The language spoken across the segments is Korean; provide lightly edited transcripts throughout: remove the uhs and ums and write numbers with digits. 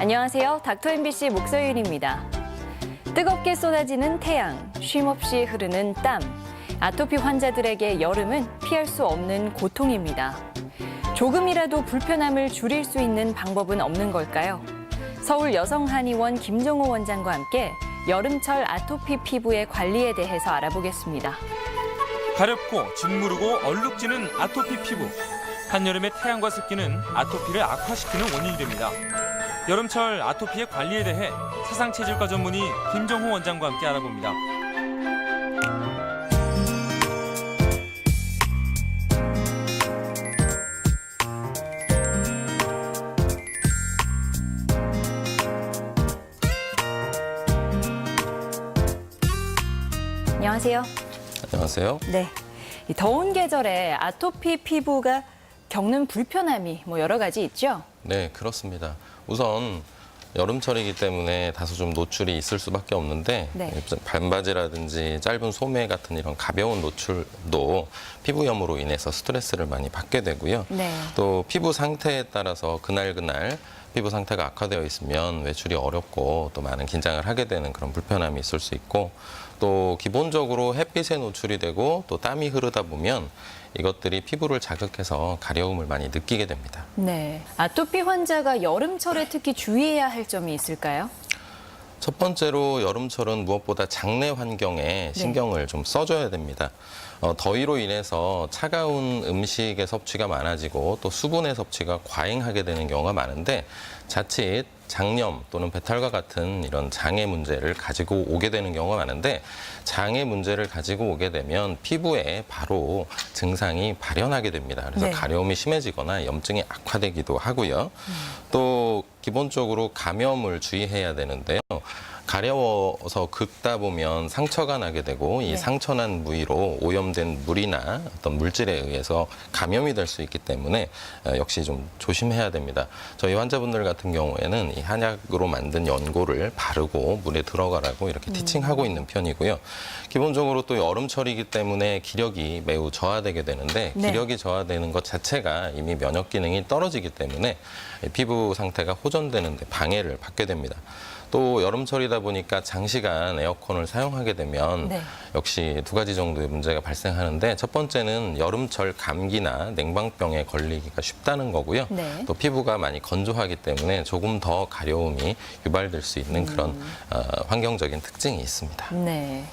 안녕하세요. 닥터 MBC 목서윤입니다. 뜨겁게 쏟아지는 태양, 쉼없이 흐르는 땀. 아토피 환자들에게 여름은 피할 수 없는 고통입니다. 조금이라도 불편함을 줄일 수 있는 방법은 없는 걸까요? 서울 여성한의원 김정호 원장과 함께 여름철 아토피 피부의 관리에 대해서 알아보겠습니다. 가렵고 짓무르고 얼룩지는 아토피 피부. 한여름의 태양과 습기는 아토피를 악화시키는 원인이 됩니다. 여름철 아토피의 관리에 대해 사상체질과 전문의 김정호 원장과 함께 알아봅니다. 안녕하세요. 안녕하세요. 네, 이 더운 계절에 아토피 피부가 겪는 불편함이 여러 가지 있죠? 네, 그렇습니다. 우선 여름철이기 때문에 다소 좀 노출이 있을 수밖에 없는데 네. 반바지라든지 짧은 소매 같은 이런 가벼운 노출도 피부염으로 인해서 스트레스를 많이 받게 되고요. 네. 또 피부 상태에 따라서 그날 피부 상태가 악화되어 있으면 외출이 어렵고 또 많은 긴장을 하게 되는 그런 불편함이 있을 수 있고 또 기본적으로 햇빛에 노출이 되고 또 땀이 흐르다 보면 이것들이 피부를 자극해서 가려움을 많이 느끼게 됩니다. 네. 아토피 환자가 여름철에 특히 주의해야 할 점이 있을까요? 첫 번째로 여름철은 무엇보다 장내 환경에 신경을 좀 써줘야 됩니다. 더위로 인해서 차가운 음식의 섭취가 많아지고 또 수분의 섭취가 과잉하게 되는 경우가 많은데 자칫 장염 또는 배탈과 같은 이런 장애 문제를 가지고 오게 되는 경우가 많은데 장애 문제를 가지고 오게 되면 피부에 바로 증상이 발현하게 됩니다. 그래서 네. 가려움이 심해지거나 염증이 악화되기도 하고요. 또 기본적으로 감염을 주의해야 되는데요. 가려워서 긁다 보면 상처가 나게 되고 이 네. 상처난 부위로 오염된 물이나 어떤 물질에 의해서 감염이 될 수 있기 때문에 역시 좀 조심해야 됩니다. 저희 환자분들 같은 경우에는 이 한약으로 만든 연고를 바르고 물에 들어가라고 이렇게 티칭하고 있는 편이고요. 기본적으로 또 여름철이기 때문에 기력이 매우 저하되게 되는데 네. 기력이 저하되는 것 자체가 이미 면역 기능이 떨어지기 때문에 피부 상태가 호전되는 데 방해를 받게 됩니다. 또 여름철이다 보니까 장시간 에어컨을 사용하게 되면 네. 역시 두 가지 정도의 문제가 발생하는데 첫 번째는 여름철 감기나 냉방병에 걸리기가 쉽다는 거고요. 네. 또 피부가 많이 건조하기 때문에 조금 더 가려움이 유발될 수 있는 그런 환경적인 특징이 있습니다. 네.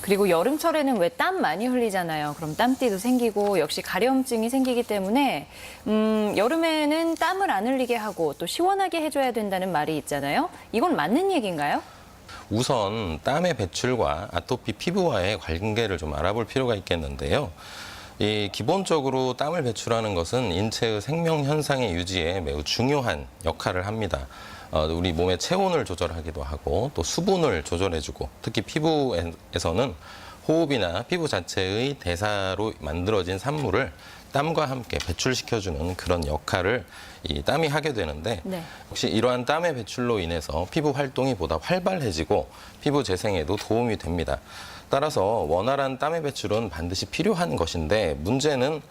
그리고 여름철에는 왜 땀 많이 흘리잖아요. 그럼 땀띠도 생기고 역시 가려움증이 생기기 때문에 여름에는 땀을 안 흘리게 하고 또 시원하게 해줘야 된다는 말이 있잖아요. 이건 맞는 얘기인가요? 우선 땀의 배출과 아토피 피부와의 관계를 좀 알아볼 필요가 있겠는데요. 이 기본적으로 땀을 배출하는 것은 인체의 생명 현상의 유지에 매우 중요한 역할을 합니다. 우리 몸의 체온을 조절하기도 하고 또 수분을 조절해주고 특히 피부에서는 호흡이나 피부 자체의 대사로 만들어진 산물을 땀과 함께 배출시켜주는 그런 역할을 이 땀이 하게 되는데 네. 혹시 이러한 땀의 배출로 인해서 피부 활동이 보다 활발해지고 피부 재생에도 도움이 됩니다. 따라서 원활한 땀의 배출은 반드시 필요한 것인데 문제는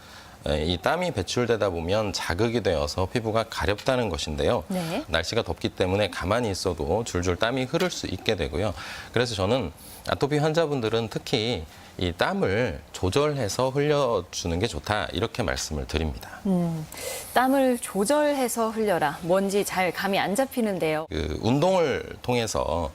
이 땀이 배출되다 보면 자극이 되어서 피부가 가렵다는 것인데요. 네. 날씨가 덥기 때문에 가만히 있어도 줄줄 땀이 흐를 수 있게 되고요. 그래서 저는 아토피 환자분들은 특히 이 땀을 조절해서 흘려주는 게 좋다 이렇게 말씀을 드립니다. 땀을 조절해서 흘려라. 뭔지 잘 감이 안 잡히는데요. 운동을 통해서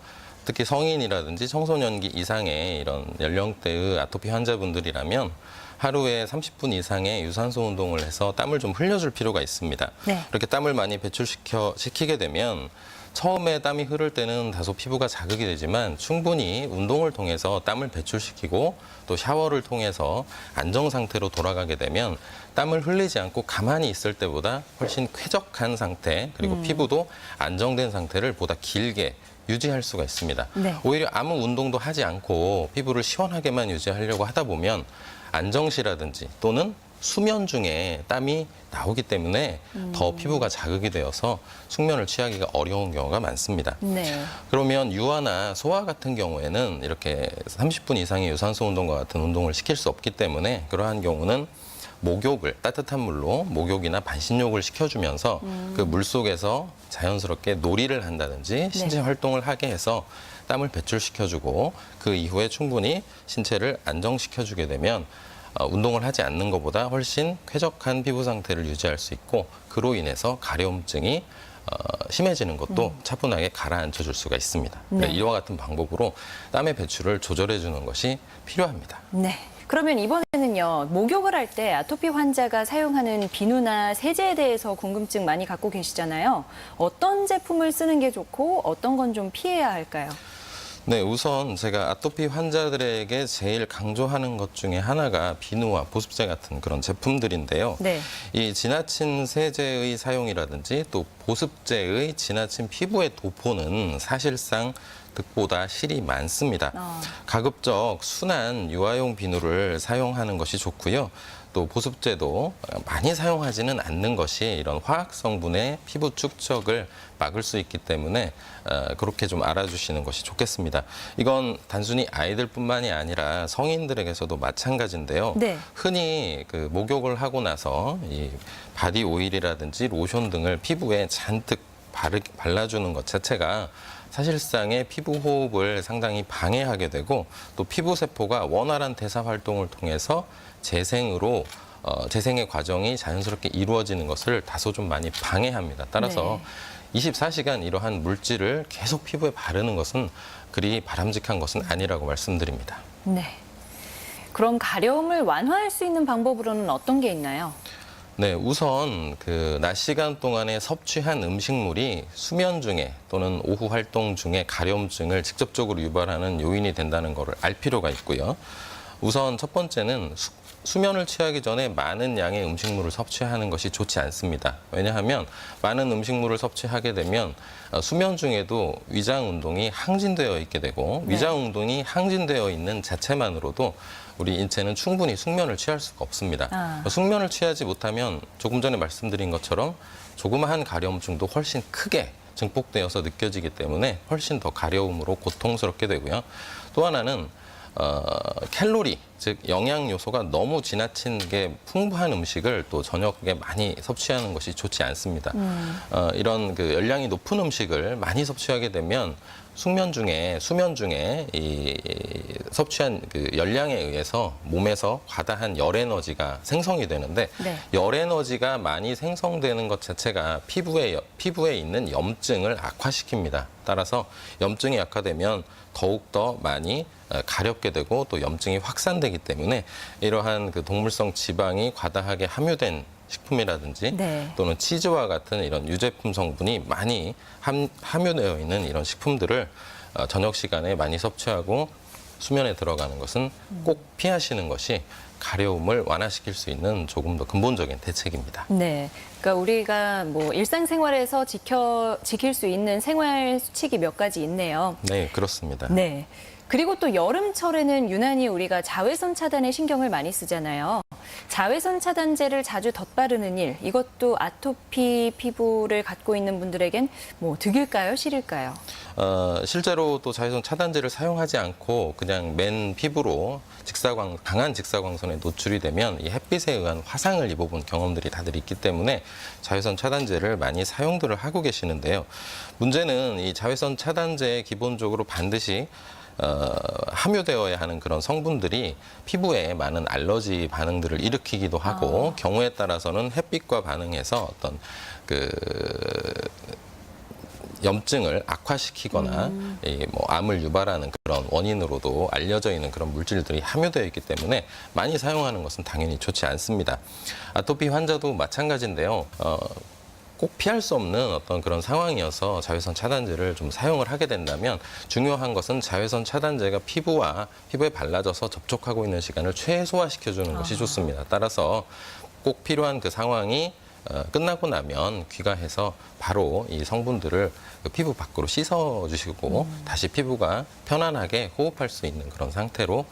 특히 성인이라든지 청소년기 이상의 이런 연령대의 아토피 환자분들이라면 하루에 30분 이상의 유산소 운동을 해서 땀을 좀 흘려줄 필요가 있습니다. 네. 그렇게 땀을 많이 배출시키게 되면 처음에 땀이 흐를 때는 다소 피부가 자극이 되지만 충분히 운동을 통해서 땀을 배출시키고 또 샤워를 통해서 안정 상태로 돌아가게 되면 땀을 흘리지 않고 가만히 있을 때보다 훨씬 쾌적한 상태 그리고 피부도 안정된 상태를 보다 길게 유지할 수가 있습니다. 네. 오히려 아무 운동도 하지 않고 피부를 시원하게만 유지하려고 하다 보면 안정시라든지 또는 수면 중에 땀이 나오기 때문에 더 피부가 자극이 되어서 숙면을 취하기가 어려운 경우가 많습니다. 네. 그러면 유아나 소아 같은 경우에는 이렇게 30분 이상의 유산소 운동과 같은 운동을 시킬 수 없기 때문에 그러한 경우는 목욕을 따뜻한 물로 목욕이나 반신욕을 시켜주면서 그 물 속에서 자연스럽게 놀이를 한다든지 신체 활동을 하게 해서 땀을 배출시켜주고 그 이후에 충분히 신체를 안정시켜주게 되면 운동을 하지 않는 것보다 훨씬 쾌적한 피부 상태를 유지할 수 있고 그로 인해서 가려움증이 심해지는 것도 차분하게 가라앉혀 줄 수가 있습니다. 네. 이와 같은 방법으로 땀의 배출을 조절해 주는 것이 필요합니다. 네. 그러면 이번에는요, 목욕을 할 때 아토피 환자가 사용하는 비누나 세제에 대해서 궁금증 많이 갖고 계시잖아요. 어떤 제품을 쓰는 게 좋고 어떤 건 좀 피해야 할까요? 네, 우선 제가 아토피 환자들에게 제일 강조하는 것 중에 하나가 비누와 보습제 같은 그런 제품들인데요. 네. 이 지나친 세제의 사용이라든지 또 보습제의 지나친 피부의 도포는 사실상 득보다 실이 많습니다. 가급적 순한 유아용 비누를 사용하는 것이 좋고요. 또 보습제도 많이 사용하지는 않는 것이 이런 화학 성분의 피부 축적을 막을 수 있기 때문에 그렇게 좀 알아주시는 것이 좋겠습니다. 이건 단순히 아이들뿐만이 아니라 성인들에게서도 마찬가지인데요. 네. 흔히 그 목욕을 하고 나서 이 바디 오일이라든지 로션 등을 피부에 잔뜩 발라주는 것 자체가 사실상의 피부 호흡을 상당히 방해하게 되고 또 피부 세포가 원활한 대사 활동을 통해서 재생의 과정이 자연스럽게 이루어지는 것을 다소 좀 많이 방해합니다. 따라서 24시간 이러한 물질을 계속 피부에 바르는 것은 그리 바람직한 것은 아니라고 말씀드립니다. 네. 그럼 가려움을 완화할 수 있는 방법으로는 어떤 게 있나요? 네, 우선 그 낮 시간 동안에 섭취한 음식물이 수면 중에 또는 오후 활동 중에 가려움증을 직접적으로 유발하는 요인이 된다는 것을 알 필요가 있고요. 우선 첫 번째는 수면을 취하기 전에 많은 양의 음식물을 섭취하는 것이 좋지 않습니다. 왜냐하면 많은 음식물을 섭취하게 되면 수면 중에도 위장 운동이 항진되어 있게 되고 위장 운동이 항진되어 있는 자체만으로도 우리 인체는 충분히 숙면을 취할 수가 없습니다. 숙면을 취하지 못하면 조금 전에 말씀드린 것처럼 조그마한 가려움증도 훨씬 크게 증폭되어서 느껴지기 때문에 훨씬 더 가려움으로 고통스럽게 되고요. 또 하나는 캘로리, 즉 영양 요소가 너무 지나친 게 풍부한 음식을 또 저녁에 많이 섭취하는 것이 좋지 않습니다. 이런 그 열량이 높은 음식을 많이 섭취하게 되면 수면 중에 이 섭취한 그 열량에 의해서 몸에서 과다한 열 에너지가 생성이 되는데 열 에너지가 많이 생성되는 것 자체가 피부에 있는 염증을 악화시킵니다. 따라서 염증이 악화되면 더욱더 많이 가렵게 되고 또 염증이 확산되기 때문에 이러한 그 동물성 지방이 과다하게 함유된 식품이라든지 또는 치즈와 같은 이런 유제품 성분이 많이 함유되어 있는 이런 식품들을 저녁 시간에 많이 섭취하고 수면에 들어가는 것은 꼭 피하시는 것이 가려움을 완화시킬 수 있는 조금 더 근본적인 대책입니다. 네. 그러니까 우리가 뭐 일상생활에서 지킬 수 있는 생활 수칙이 몇 가지 있네요. 네, 그렇습니다. 네. 그리고 또 여름철에는 유난히 우리가 자외선 차단에 신경을 많이 쓰잖아요. 자외선 차단제를 자주 덧바르는 일, 이것도 아토피 피부를 갖고 있는 분들에겐 뭐 득일까요, 실일까요? 실제로 또 자외선 차단제를 사용하지 않고 그냥 맨 피부로 강한 직사광선에 노출이 되면 이 햇빛에 의한 화상을 입어본 경험들이 다들 있기 때문에 자외선 차단제를 많이 사용들을 하고 계시는데요. 문제는 이 자외선 차단제에 기본적으로 반드시 함유되어야 하는 그런 성분들이 피부에 많은 알러지 반응들을 일으키기도 하고 경우에 따라서는 햇빛과 반응해서 어떤 그 염증을 악화시키거나 뭐 암을 유발하는 그런 원인으로도 알려져 있는 그런 물질들이 함유되어 있기 때문에 많이 사용하는 것은 당연히 좋지 않습니다. 아토피 환자도 마찬가지인데요. 꼭 피할 수 없는 어떤 그런 상황이어서 자외선 차단제를 좀 사용을 하게 된다면 중요한 것은 자외선 차단제가 피부에 발라져서 접촉하고 있는 시간을 최소화시켜주는 것이 좋습니다. 따라서 꼭 필요한 그 상황이 끝나고 나면 귀가해서 바로 이 성분들을 그 피부 밖으로 씻어주시고 다시 피부가 편안하게 호흡할 수 있는 그런 상태로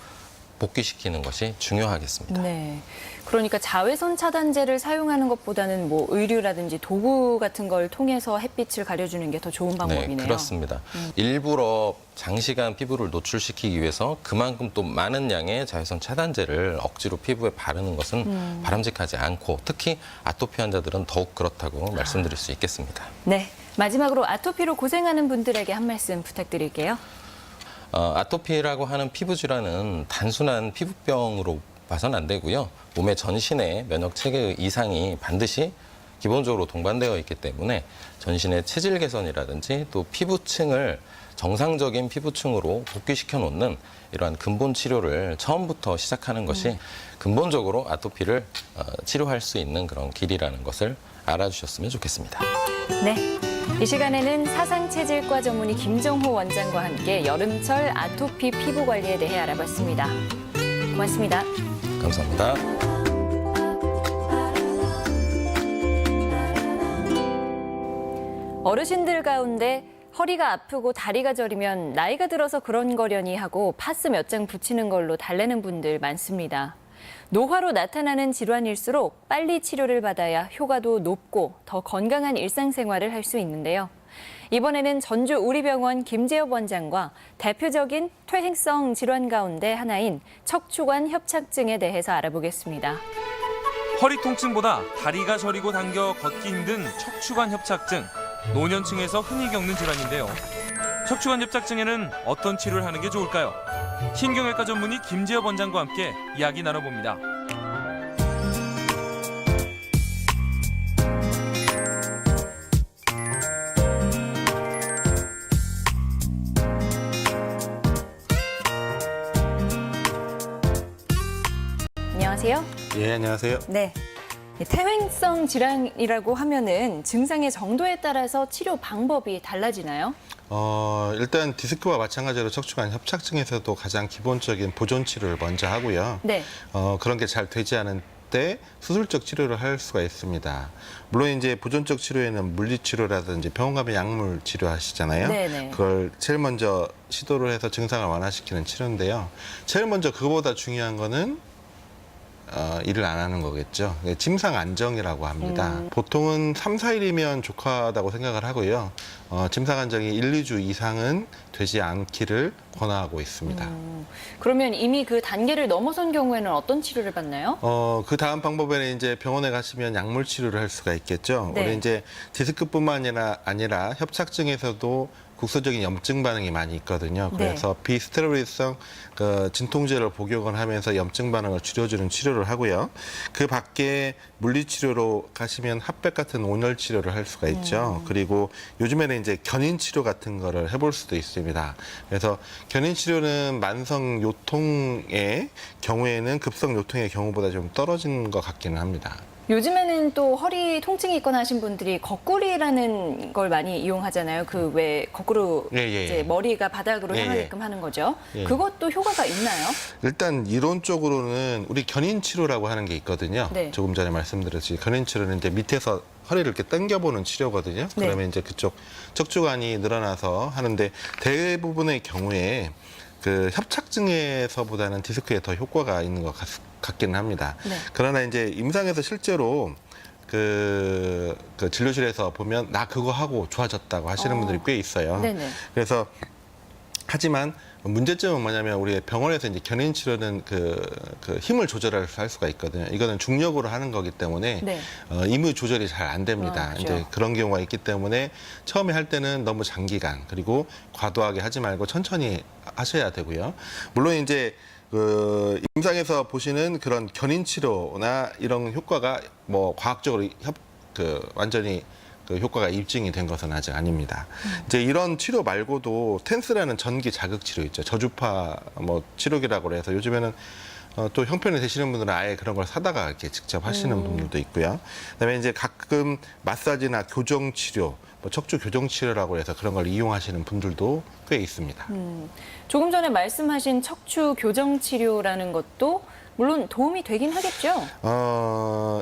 복귀시키는 것이 중요하겠습니다. 네. 그러니까 자외선 차단제를 사용하는 것보다는 뭐 의류라든지 도구 같은 걸 통해서 햇빛을 가려주는 게 더 좋은 방법이네요. 네, 그렇습니다. 일부러 장시간 피부를 노출시키기 위해서 그만큼 또 많은 양의 자외선 차단제를 억지로 피부에 바르는 것은 바람직하지 않고 특히 아토피 환자들은 더욱 그렇다고 말씀드릴 수 있겠습니다. 네. 마지막으로 아토피로 고생하는 분들에게 한 말씀 부탁드릴게요. 아토피라고 하는 피부 질환은 단순한 피부병으로 봐서는 안 되고요. 몸의 전신의 면역 체계 이상이 반드시 기본적으로 동반되어 있기 때문에 전신의 체질 개선이라든지 또 피부층을 정상적인 피부층으로 복귀시켜 놓는 이러한 근본 치료를 처음부터 시작하는 것이 근본적으로 아토피를 치료할 수 있는 그런 길이라는 것을 알아주셨으면 좋겠습니다. 네. 이 시간에는 사상체질과 전문의 김정호 원장과 함께 여름철 아토피 피부 관리에 대해 알아봤습니다. 고맙습니다. 감사합니다. 어르신들 가운데 허리가 아프고 다리가 저리면 나이가 들어서 그런 거려니 하고 파스 몇 장 붙이는 걸로 달래는 분들 많습니다. 노화로 나타나는 질환일수록 빨리 치료를 받아야 효과도 높고 더 건강한 일상생활을 할 수 있는데요. 이번에는 전주 우리병원 김재엽 원장과 대표적인 퇴행성 질환 가운데 하나인 척추관 협착증에 대해서 알아보겠습니다. 허리 통증보다 다리가 저리고 당겨 걷기 힘든 척추관 협착증, 노년층에서 흔히 겪는 질환인데요. 척추관 협착증에는 어떤 치료를 하는 게 좋을까요? 신경외과 전문의 김재엽 원장과 함께 이야기 나눠봅니다. 안녕하세요. 예, 안녕하세요. 네. 퇴행성 질환이라고 하면은 증상의 정도에 따라서 치료 방법이 달라지나요? 일단 디스크와 마찬가지로 척추관 협착증에서도 가장 기본적인 보존 치료를 먼저 하고요. 네. 그런 게 잘 되지 않은 때 수술적 치료를 할 수가 있습니다. 물론 이제 보존적 치료에는 물리치료라든지 병원 가면 약물 치료하시잖아요. 네네. 그걸 제일 먼저 시도를 해서 증상을 완화시키는 치료인데요. 제일 먼저 그거보다 중요한 거는 일을 안 하는 거겠죠. 침상 안정이라고 합니다. 보통은 3, 4일이면 족하다고 생각을 하고요. 침상 안정이 1, 2주 이상은 되지 않기를 권하고 있습니다. 그러면 이미 그 단계를 넘어선 경우에는 어떤 치료를 받나요? 그 다음 방법에는 이제 병원에 가시면 약물 치료를 할 수가 있겠죠. 네. 우리 이제 디스크뿐만 아니라 협착증에서도 국소적인 염증 반응이 많이 있거든요. 그래서 비스테로이드성 진통제를 복용을 하면서 염증 반응을 줄여주는 치료를 하고요. 그 밖에 물리치료로 가시면 핫백 같은 온열 치료를 할 수가 있죠. 그리고 요즘에는 이제 견인 치료 같은 거를 해볼 수도 있습니다. 그래서 견인 치료는 만성 요통의 경우에는 급성 요통의 경우보다 좀 떨어진 것 같기는 합니다. 요즘에는 또 허리 통증이 있거나 하신 분들이 거꾸리라는 걸 많이 이용하잖아요. 그 왜 거꾸로 이제 머리가 바닥으로 향하게끔 하는 거죠. 그것도 효과가 있나요? 일단 이론적으로는 우리 견인 치료라고 하는 게 있거든요. 네. 조금 전에 말씀드렸듯이 견인 치료는 이제 밑에서 허리를 이렇게 당겨보는 치료거든요. 네. 그러면 이제 그쪽 척추관이 늘어나서 하는데 대부분의 경우에 그 협착증에서보다는 디스크에 더 효과가 있는 것 같기는 합니다. 네. 그러나 이제 임상에서 실제로 그 진료실에서 보면 나 그거 하고 좋아졌다고 하시는 분들이 꽤 있어요. 네네. 그래서 하지만 문제점은 뭐냐면 우리 병원에서 이제 견인 치료는 그 힘을 조절할 수가 있거든요. 이거는 중력으로 하는 거기 때문에 네. 임의 조절이 잘 안 됩니다. 그렇죠. 이제 그런 경우가 있기 때문에 처음에 할 때는 너무 장기간 그리고 과도하게 하지 말고 천천히 하셔야 되고요. 물론 이제 그 임상에서 보시는 그런 견인 치료나 이런 효과가 뭐 과학적으로 완전히 그 효과가 입증이 된 것은 아직 아닙니다. 이제 이런 치료 말고도 텐스라는 전기 자극 치료 있죠. 저주파 뭐 치료기라고 해서 요즘에는 또 형편이 되시는 분들은 아예 그런 걸 사다가 이렇게 직접 하시는 분들도 있고요. 그다음에 이제 가끔 마사지나 교정 치료, 뭐 척추 교정 치료라고 해서 그런 걸 이용하시는 분들도 꽤 있습니다. 조금 전에 말씀하신 척추 교정 치료라는 것도 물론 도움이 되긴 하겠죠.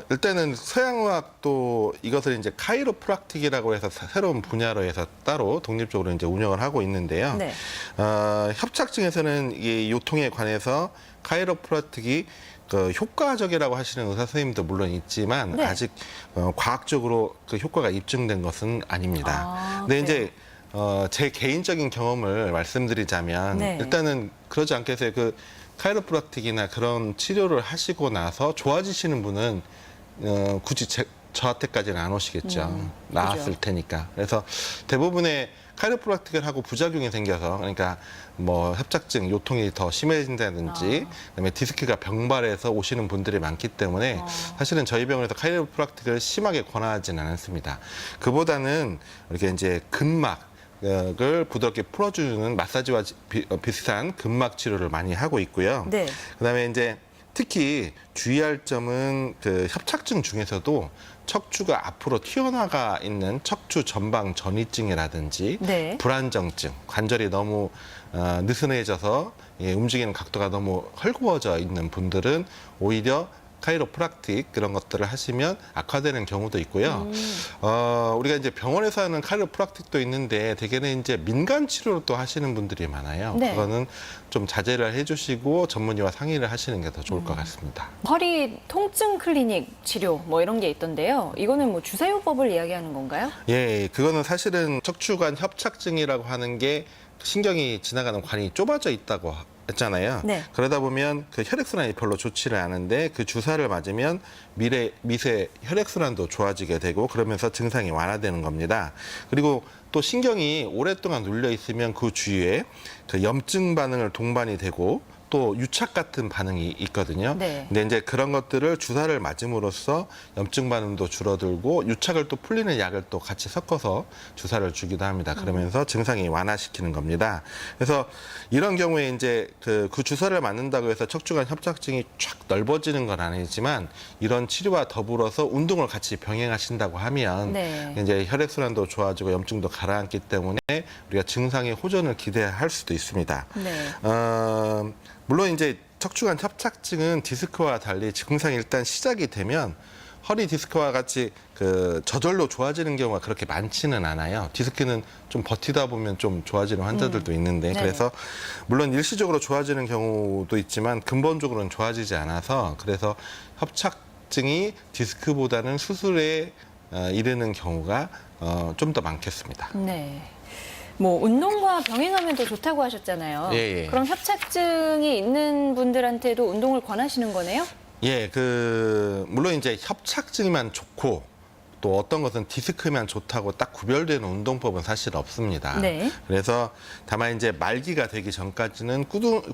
일단은 서양의학도 이것을 이제 카이로프락틱이라고 해서 새로운 분야로 해서 따로 독립적으로 이제 운영을 하고 있는데요. 네. 협착증에서는 이 요통에 관해서 카이로프락틱이 그 효과적이라고 하시는 의사 선생님도 물론 있지만 네. 아직 과학적으로 그 효과가 입증된 것은 아닙니다. 아, 근데 그래요? 이제 제 개인적인 경험을 말씀드리자면 네. 일단은 그러지 않겠어요. 그 카이로프락틱이나 그런 치료를 하시고 나서 좋아지시는 분은 굳이 저한테까지는 안 오시겠죠. 나았을 그죠. 테니까. 그래서 대부분의 카이로프락틱을 하고 부작용이 생겨서 그러니까 뭐 협착증, 요통이 더 심해진다든지 그다음에 디스크가 병발해서 오시는 분들이 많기 때문에 사실은 저희 병원에서 카이로프락틱을 심하게 권하지는 않습니다. 그보다는 이렇게 이제 근막을 부드럽게 풀어주는 마사지와 비슷한 근막 치료를 많이 하고 있고요. 네. 그다음에 이제 특히 주의할 점은 그 협착증 중에서도 척추가 앞으로 튀어나가 있는 척추 전방 전이증이라든지 네. 불안정증, 관절이 너무 느슨해져서 움직이는 각도가 너무 헐거워져 있는 분들은 오히려 카이로프락틱 그런 것들을 하시면 악화되는 경우도 있고요. 우리가 이제 병원에서 하는 카이로프락틱도 있는데 대개는 이제 민간 치료로 또 하시는 분들이 많아요. 네. 그거는 좀 자제를 해주시고 전문의와 상의를 하시는 게 더 좋을 것 같습니다. 허리 통증 클리닉 치료 뭐 이런 게 있던데요. 이거는 뭐 주사요법을 이야기하는 건가요? 예, 그거는 사실은 척추관 협착증이라고 하는 게 신경이 지나가는 관이 좁아져 있다고 했잖아요. 네. 그러다 보면 그 혈액순환이 별로 좋지를 않은데 그 주사를 맞으면 미세 혈액순환도 좋아지게 되고 그러면서 증상이 완화되는 겁니다. 그리고 또 신경이 오랫동안 눌려 있으면 그 주위에 그 염증 반응을 동반이 되고 또 유착 같은 반응이 있거든요. 네. 근데 이제 그런 것들을 주사를 맞음으로써 염증 반응도 줄어들고 유착을 또 풀리는 약을 또 같이 섞어서 주사를 주기도 합니다. 그러면서 증상이 완화시키는 겁니다. 그래서 이런 경우에 이제 그 주사를 맞는다고 해서 척추관 협착증이 쫙 넓어지는 건 아니지만 이런 치료와 더불어서 운동을 같이 병행하신다고 하면 네. 이제 혈액순환도 좋아지고 염증도 가라앉기 때문에 우리가 증상의 호전을 기대할 수도 있습니다. 네. 물론 이제 척추관 협착증은 디스크와 달리 증상이 일단 시작이 되면 허리 디스크와 같이 그 저절로 좋아지는 경우가 그렇게 많지는 않아요. 디스크는 좀 버티다 보면 좀 좋아지는 환자들도 있는데 네네. 그래서 물론 일시적으로 좋아지는 경우도 있지만 근본적으로는 좋아지지 않아서 그래서 협착증이 디스크보다는 수술에 이르는 경우가 좀 더 많겠습니다. 네. 뭐 운동과 병행하면 더 좋다고 하셨잖아요. 예. 그럼 협착증이 있는 분들한테도 운동을 권하시는 거네요? 예, 물론 이제 협착증만 좋고 또 어떤 것은 디스크만 좋다고 딱 구별되는 운동법은 사실 없습니다. 네. 그래서 다만 이제 말기가 되기 전까지는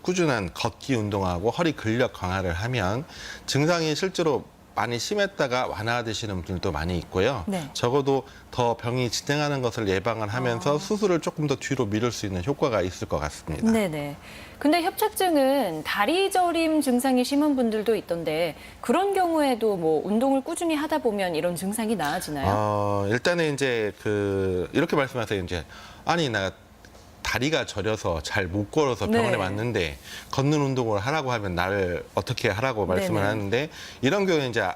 꾸준한 걷기 운동하고 허리 근력 강화를 하면 증상이 실제로 많이 심했다가 완화되시는 분들도 많이 있고요. 네. 적어도 더 병이 진행하는 것을 예방을 하면서 수술을 조금 더 뒤로 미룰 수 있는 효과가 있을 것 같습니다. 네네. 근데 협착증은 다리 저림 증상이 심한 분들도 있던데 그런 경우에도 뭐 운동을 꾸준히 하다 보면 이런 증상이 나아지나요? 일단은 이제 이렇게 말씀하세요. 이제 아니 나 다리가 저려서 잘 못 걸어서 병원에 네. 왔는데 걷는 운동을 하라고 하면 나를 어떻게 하라고 말씀을 네네. 하는데 이런 경우에 이제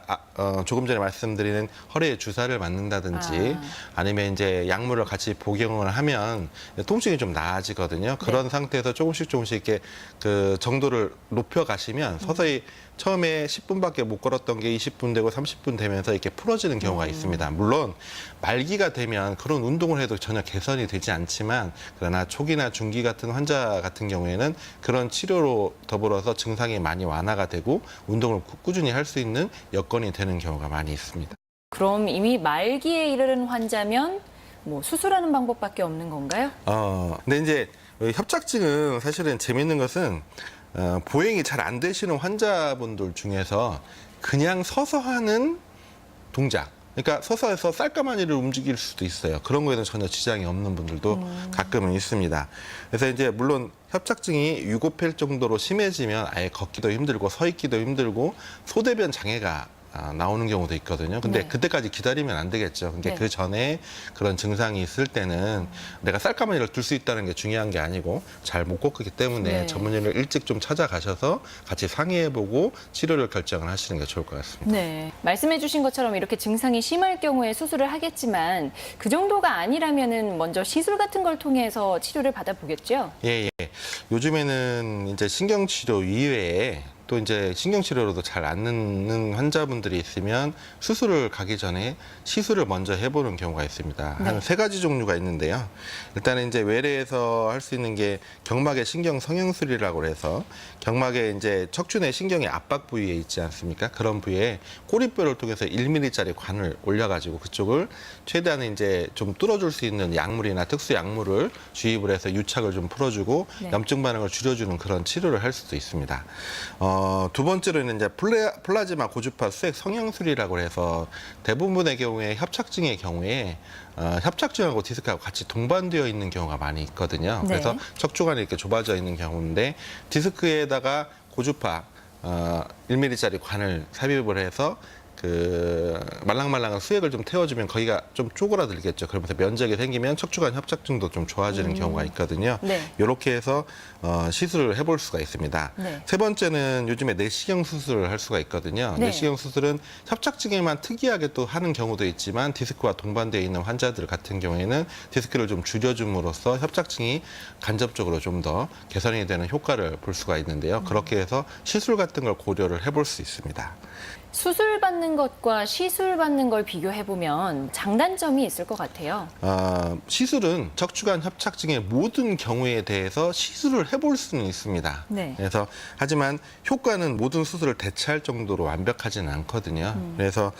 조금 전에 말씀드리는 허리에 주사를 맞는다든지 아니면 이제 약물을 같이 복용을 하면 통증이 좀 나아지거든요. 그런 상태에서 조금씩 이렇게 그 정도를 높여 가시면 서서히 처음에 10분밖에 못 걸었던 게 20분 되고 30분 되면서 이렇게 풀어지는 경우가 있습니다. 물론 말기가 되면 그런 운동을 해도 전혀 개선이 되지 않지만 그러나 초기나 중기 같은 환자 같은 경우에는 그런 치료로 더불어서 증상이 많이 완화가 되고 운동을 꾸준히 할 수 있는 여건이 되는 경우가 많이 있습니다. 그럼 이미 말기에 이르는 환자면 뭐 수술하는 방법밖에 없는 건가요? 근데 이제 협착증은 사실은 재밌는 것은 보행이 잘 안 되시는 환자분들 중에서 그냥 서서 하는 동작, 그러니까 서서 해서 쌀가마니를 움직일 수도 있어요. 그런 거에는 전혀 지장이 없는 분들도 가끔은 있습니다. 그래서 이제 물론 협착증이 유고펠 정도로 심해지면 아예 걷기도 힘들고 서 있기도 힘들고 소대변 장애가 나오는 경우도 있거든요. 근데 네. 그때까지 기다리면 안 되겠죠. 근데 네. 그 전에 그런 증상이 있을 때는 내가 쌀가마니를 둘 수 있다는 게 중요한 게 아니고 잘 못 꺾기 때문에 네. 전문의를 일찍 좀 찾아가셔서 같이 상의해보고 치료를 결정을 하시는 게 좋을 것 같습니다. 네. 말씀해 주신 것처럼 이렇게 증상이 심할 경우에 수술을 하겠지만 그 정도가 아니라면은 먼저 시술 같은 걸 통해서 치료를 받아보겠죠? 예, 예. 요즘에는 이제 신경치료 이외에 또 이제 신경치료로도 잘 안 낫는 환자분들이 있으면 수술을 가기 전에 시술을 먼저 해보는 경우가 있습니다. 네. 한 3가지 종류가 있는데요. 일단은 이제 외래에서 할 수 있는 게 경막의 신경 성형술이라고 해서 경막에 이제 척추 내 신경의 압박 부위에 있지 않습니까? 그런 부위에 꼬리뼈를 통해서 1mm짜리 관을 올려가지고 그쪽을 최대한 이제 좀 뚫어줄 수 있는 약물이나 특수 약물을 주입을 해서 유착을 좀 풀어주고 네. 염증 반응을 줄여주는 그런 치료를 할 수도 있습니다. 두 번째로는 이제 플라즈마 고주파 수액 성형술이라고 해서 대부분의 경우에 협착증의 경우에 협착증하고 디스크하고 같이 동반되어 있는 경우가 많이 있거든요. 네. 그래서 척추관이 이렇게 좁아져 있는 경우인데 디스크에다가 고주파 1mm짜리 관을 삽입을 해서 그 말랑말랑한 수액을 좀 태워주면 거기가 좀 쪼그라들겠죠. 그러면서 면적이 생기면 척추관 협착증도 좀 좋아지는 경우가 있거든요. 네. 이렇게 해서 시술을 해볼 수가 있습니다. 네. 세 번째는 요즘에 내시경 수술을 할 수가 있거든요. 네. 내시경 수술은 협착증에만 특이하게 또 하는 경우도 있지만 디스크와 동반되어 있는 환자들 같은 경우에는 디스크를 좀 줄여줌으로써 협착증이 간접적으로 좀 더 개선이 되는 효과를 볼 수가 있는데요. 그렇게 해서 시술 같은 걸 고려를 해볼 수 있습니다. 수술 받는 것과 시술 받는 걸 비교해 보면 장단점이 있을 것 같아요. 시술은 척추관 협착증의 모든 경우에 대해서 시술을 해볼 수는 있습니다. 네. 그래서 하지만 효과는 모든 수술을 대체할 정도로 완벽하지는 않거든요. 그래서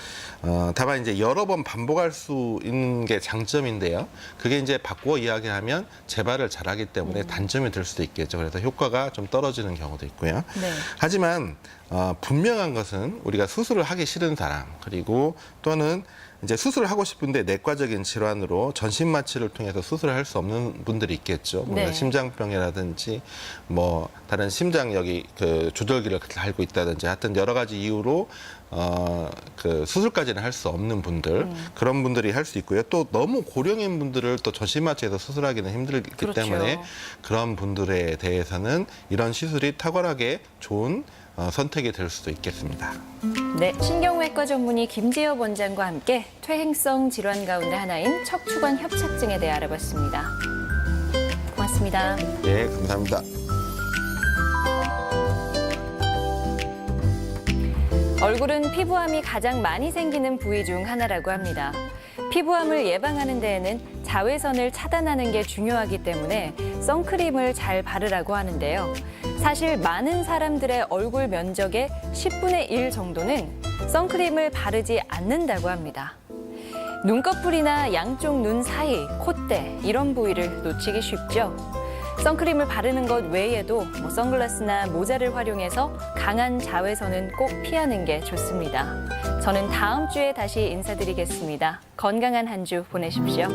다만 이제 여러 번 반복할 수 있는 게 장점인데요. 그게 이제 바꾸어 이야기하면 재발을 잘하기 때문에 단점이 될 수도 있겠죠. 그래서 효과가 좀 떨어지는 경우도 있고요. 네. 하지만 분명한 것은 우리가 수술을 하기 싫은 사람 그리고 또는 이제 수술을 하고 싶은데 내과적인 질환으로 전신 마취를 통해서 수술을 할 수 없는 분들이 있겠죠. 뭔가 네. 심장병이라든지 뭐 다른 심장 여기 그 조절기를 달고 있다든지 하여튼 여러 가지 이유로 그 수술까지는 할 수 없는 분들 그런 분들이 할 수 있고요. 또 너무 고령인 분들을 또 전신 마취해서 수술하기는 힘들기 그렇죠. 때문에 그런 분들에 대해서는 이런 시술이 탁월하게 좋은 선택이 될 수도 있겠습니다. 네, 신경외과 전문의 김재엽 원장과 함께 퇴행성 질환 가운데 하나인 척추관 협착증에 대해 알아봤습니다. 고맙습니다. 네, 감사합니다. 얼굴은 피부암이 가장 많이 생기는 부위 중 하나라고 합니다. 피부암을 예방하는 데에는 자외선을 차단하는 게 중요하기 때문에 선크림을 잘 바르라고 하는데요. 사실 많은 사람들의 얼굴 면적의 10분의 1 정도는 선크림을 바르지 않는다고 합니다. 눈꺼풀이나 양쪽 눈 사이, 콧대 이런 부위를 놓치기 쉽죠. 선크림을 바르는 것 외에도 선글라스나 모자를 활용해서 강한 자외선은 꼭 피하는 게 좋습니다. 저는 다음 주에 다시 인사드리겠습니다. 건강한 한 주 보내십시오.